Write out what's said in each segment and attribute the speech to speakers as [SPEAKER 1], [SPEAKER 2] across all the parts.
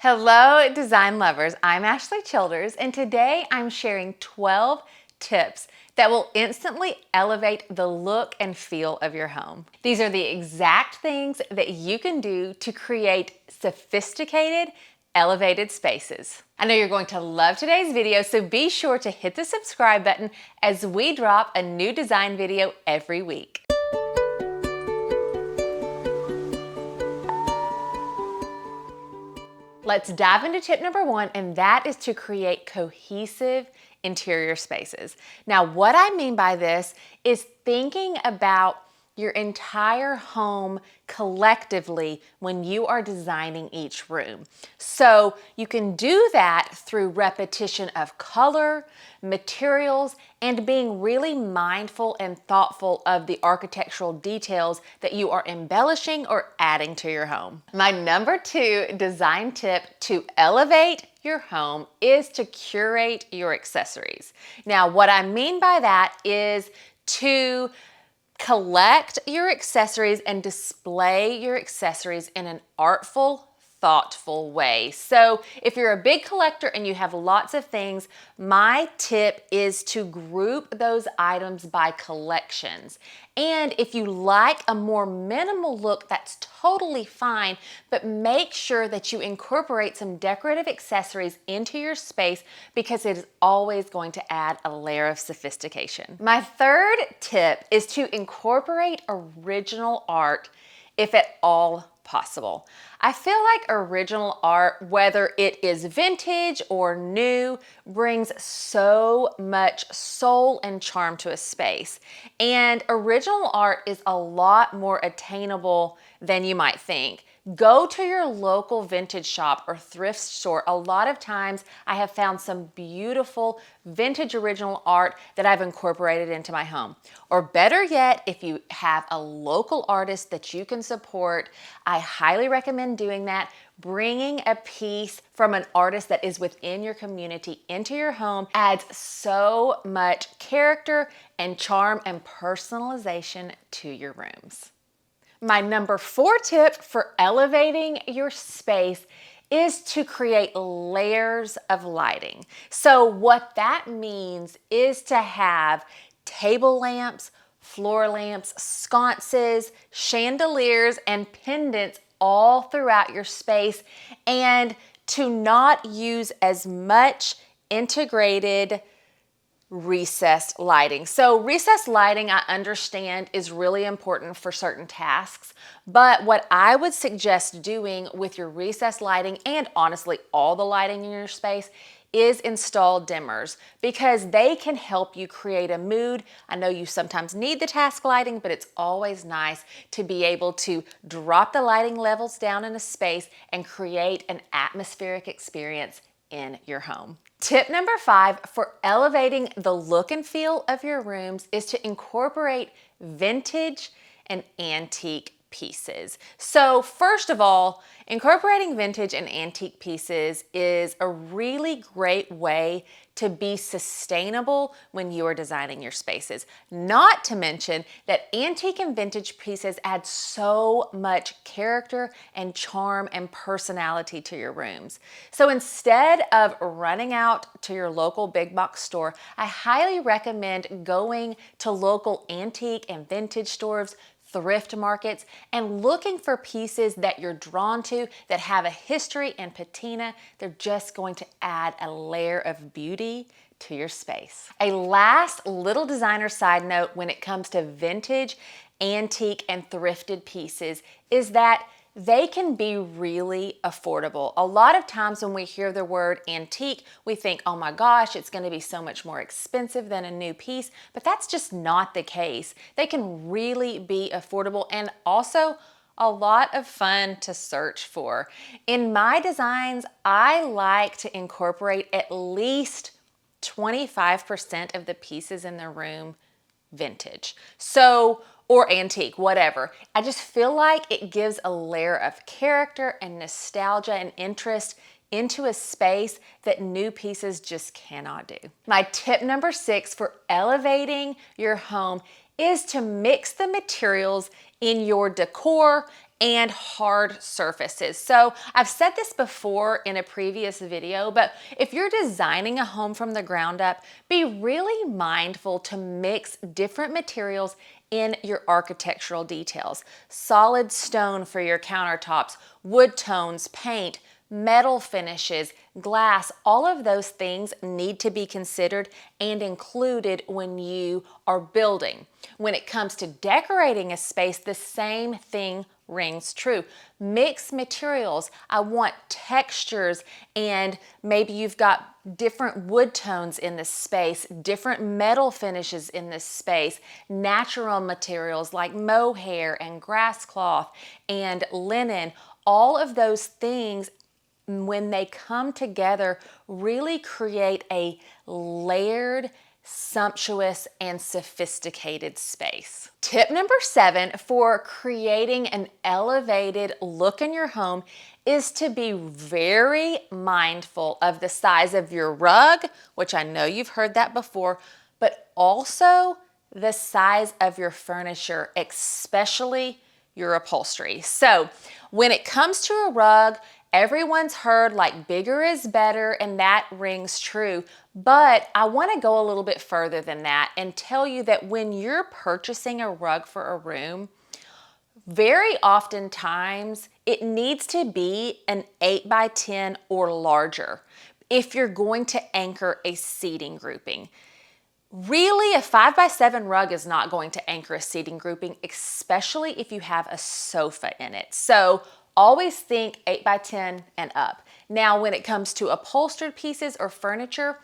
[SPEAKER 1] Hello, design lovers. I'm Ashley Childers, and today I'm sharing 12 tips that will instantly elevate the look and feel of your home. These are the exact things that you can do to create sophisticated, elevated spaces. I know you're going to love today's video, so be sure to hit the subscribe button as we drop a new design video every week. Let's dive into tip number one, and that is to create cohesive interior spaces. Now, what I mean by this is thinking about your entire home collectively when you are designing each room. So you can do that through repetition of color, materials, and being really mindful and thoughtful of the architectural details that you are embellishing or adding to your home. My number two design tip to elevate your home is to curate your accessories. Now, what I mean by that is to collect your accessories and display your accessories in an artful, thoughtful way. So if you're a big collector and you have lots of things, my tip is to group those items by collections. And if you like a more minimal look, that's totally fine, but make sure that you incorporate some decorative accessories into your space because it is always going to add a layer of sophistication. My third tip is to incorporate original art if at all possible. I feel like original art, whether it is vintage or new, brings so much soul and charm to a space. And original art is a lot more attainable than you might think. Go to your local vintage shop or thrift store. A lot of times I have found some beautiful vintage original art that I've incorporated into my home. Or better yet, if you have a local artist that you can support, I highly recommend doing that. Bringing a piece from an artist that is within your community into your home adds so much character and charm and personalization to your rooms. My number four tip for elevating your space is to create layers of lighting. So what that means is to have table lamps, floor lamps, sconces, chandeliers, and pendants all throughout your space, and to not use as much integrated recessed lighting. So recessed lighting, I understand, is really important for certain tasks, but what I would suggest doing with your recessed lighting, and honestly all the lighting in your space, is install dimmers because they can help you create a mood. I know you sometimes need the task lighting, but it's always nice to be able to drop the lighting levels down in a space and create an atmospheric experience in your home. Tip number five for elevating the look and feel of your rooms is to incorporate vintage and antique pieces. So first of all, incorporating vintage and antique pieces is a really great way to be sustainable when you are designing your spaces. Not to mention that antique and vintage pieces add so much character and charm and personality to your rooms. So instead of running out to your local big box store, I highly recommend going to local antique and vintage stores, thrift markets, and looking for pieces that you're drawn to that have a history and patina. They're just going to add a layer of beauty to your space. A last little designer side note when it comes to vintage, antique, and thrifted pieces is that they can be really affordable. A lot of times when we hear the word antique, we think, oh my gosh, it's gonna be so much more expensive than a new piece, but that's just not the case. They can really be affordable and also a lot of fun to search for. In my designs, I like to incorporate at least 25% of the pieces in the room vintage. So, or antique, whatever. I just feel like it gives a layer of character and nostalgia and interest into a space that new pieces just cannot do. My tip number six for elevating your home is to mix the materials in your decor and hard surfaces. So I've said this before in a previous video, but if you're designing a home from the ground up, be really mindful to mix different materials in your architectural details. Solid stone for your countertops, wood tones, paint, metal finishes, glass, all of those things need to be considered and included when you are building. When it comes to decorating a space, the same thing rings true. Mix materials. I want textures, and maybe you've got different wood tones in this space, different metal finishes in this space, natural materials like mohair and grass cloth and linen. All of those things, when they come together, really create a layered, sumptuous, and sophisticated space. Tip number 7 for creating an elevated look in your home is to be very mindful of the size of your rug, which I know you've heard that before, but also the size of your furniture, especially your upholstery. So when it comes to a rug, everyone's heard like bigger is better, and that rings true. But I want to go a little bit further than that and tell you that when you're purchasing a rug for a room, very oftentimes it needs to be an 8 by 10 or larger if you're going to anchor a seating grouping. Really, a 5 by 7 rug is not going to anchor a seating grouping, especially if you have a sofa in it. So always think 8 by 10 and up. Now, when it comes to upholstered pieces or furniture,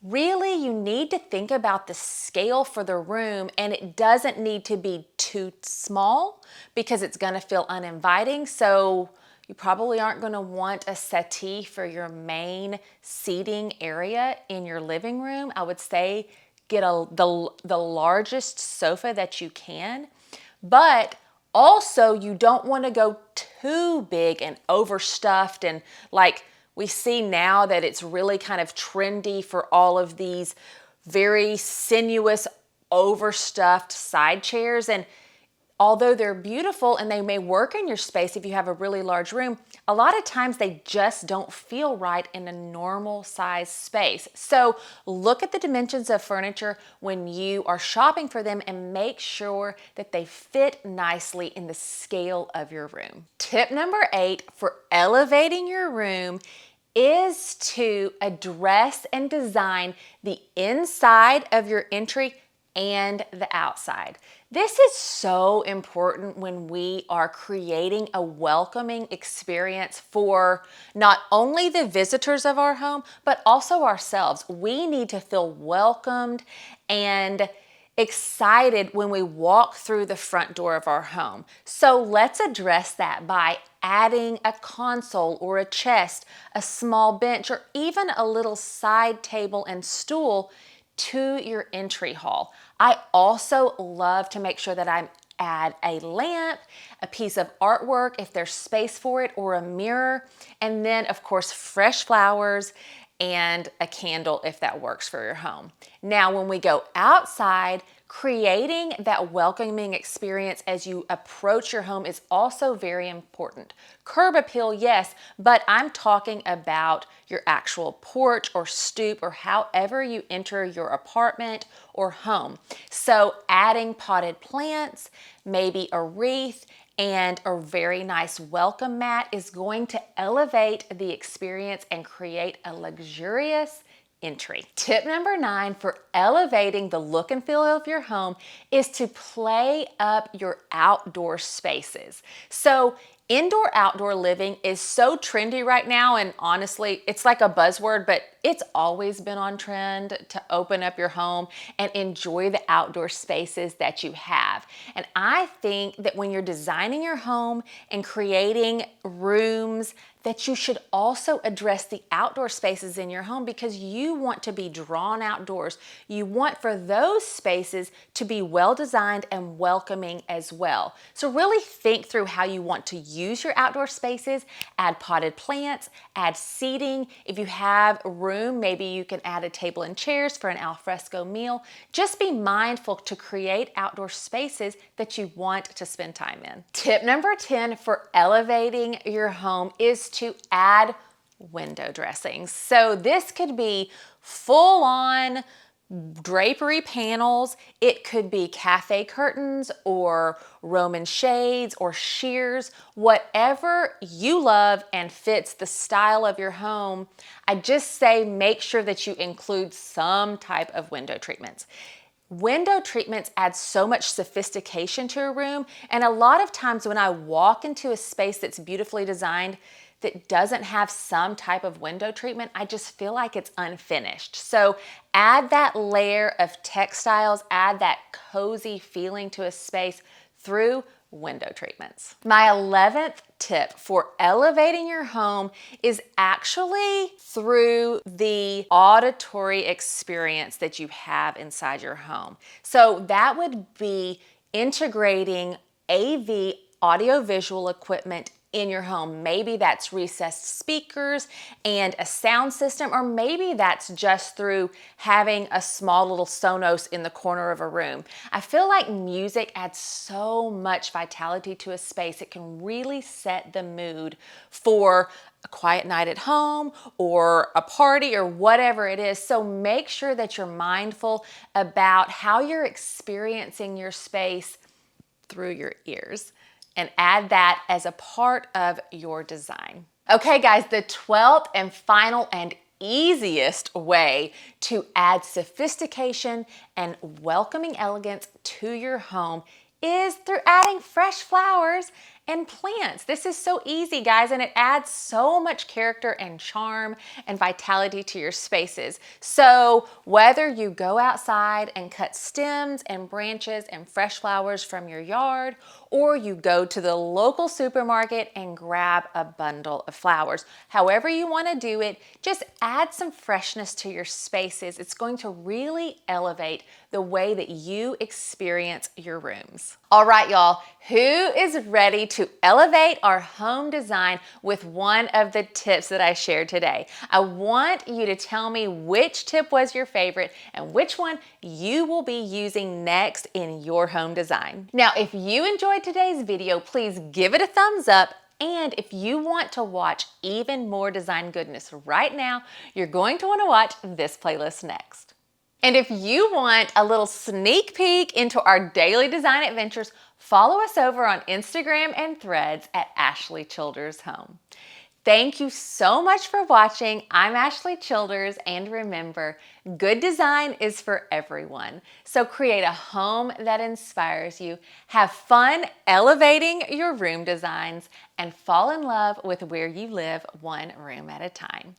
[SPEAKER 1] really you need to think about the scale for the room, and it doesn't need to be too small because it's going to feel uninviting. So you probably aren't going to want a settee for your main seating area in your living room. I would say get the largest sofa that you can, but also you don't want to go too big and overstuffed, and like we see now that it's really kind of trendy for all of these very sinuous, overstuffed side chairs. And although they're beautiful and they may work in your space if you have a really large room, a lot of times they just don't feel right in a normal size space. So look at the dimensions of furniture when you are shopping for them and make sure that they fit nicely in the scale of your room. Tip number 8 for elevating your room is to address and design the inside of your entry and the outside. This is so important when we are creating a welcoming experience for not only the visitors of our home, but also ourselves. We need to feel welcomed and excited when we walk through the front door of our home. So let's address that by adding a console or a chest, a small bench, or even a little side table and stool to your entry hall. I also love to make sure that I add a lamp, a piece of artwork if there's space for it, or a mirror, and then of course fresh flowers and a candle if that works for your home. Now, when we go outside, creating that welcoming experience as you approach your home is also very important. Curb appeal, yes, but I'm talking about your actual porch or stoop or however you enter your apartment or home. So adding potted plants, maybe a wreath, and a very nice welcome mat is going to elevate the experience and create a luxurious entry. Tip number 9 for elevating the look and feel of your home is to play up your outdoor spaces. So indoor-outdoor living is so trendy right now, and honestly, it's like a buzzword, but it's always been on trend to open up your home and enjoy the outdoor spaces that you have. And I think that when you're designing your home and creating rooms that you should also address the outdoor spaces in your home because you want to be drawn outdoors. You want for those spaces to be well designed and welcoming as well. So really think through how you want to use your outdoor spaces. Add potted plants, add seating. If you have room, maybe you can add a table and chairs for an al fresco meal. Just be mindful to create outdoor spaces that you want to spend time in. Tip number 10 for elevating your home is to add window dressings. So this could be full-on drapery panels. It could be cafe curtains or Roman shades or sheers, whatever you love and fits the style of your home. I just say make sure that you include some type of window treatments. Window treatments add so much sophistication to a room, and a lot of times when I walk into a space that's beautifully designed that doesn't have some type of window treatment, I just feel like it's unfinished. So add that layer of textiles, add that cozy feeling to a space through window treatments. My 11th tip for elevating your home is actually through the auditory experience that you have inside your home. So that would be integrating AV audiovisual equipment in your home. Maybe that's recessed speakers and a sound system, or maybe that's just through having a small little Sonos in the corner of a room. I feel like music adds so much vitality to a space. It can really set the mood for a quiet night at home or a party or whatever it is. So make sure that you're mindful about how you're experiencing your space through your ears, and add that as a part of your design. Okay guys, the 12th and final and easiest way to add sophistication and welcoming elegance to your home is through adding fresh flowers and plants. This is so easy, guys, and it adds so much character and charm and vitality to your spaces. So whether you go outside and cut stems and branches and fresh flowers from your yard, or you go to the local supermarket and grab a bundle of flowers, however you want to do it, just add some freshness to your spaces. It's going to really elevate the way that you experience your rooms. All right, y'all, who is ready to elevate our home design with one of the tips that I shared today? I want you to tell me which tip was your favorite and which one you will be using next in your home design. Now, if you enjoyed today's video, please give it a thumbs up. And if you want to watch even more design goodness right now, you're going to want to watch this playlist next. And if you want a little sneak peek into our daily design adventures, follow us over on Instagram and Threads at Ashley Childers Home. Thank you so much for watching. I'm Ashley Childers, and remember, good design is for everyone. So create a home that inspires you, have fun elevating your room designs, and fall in love with where you live one room at a time.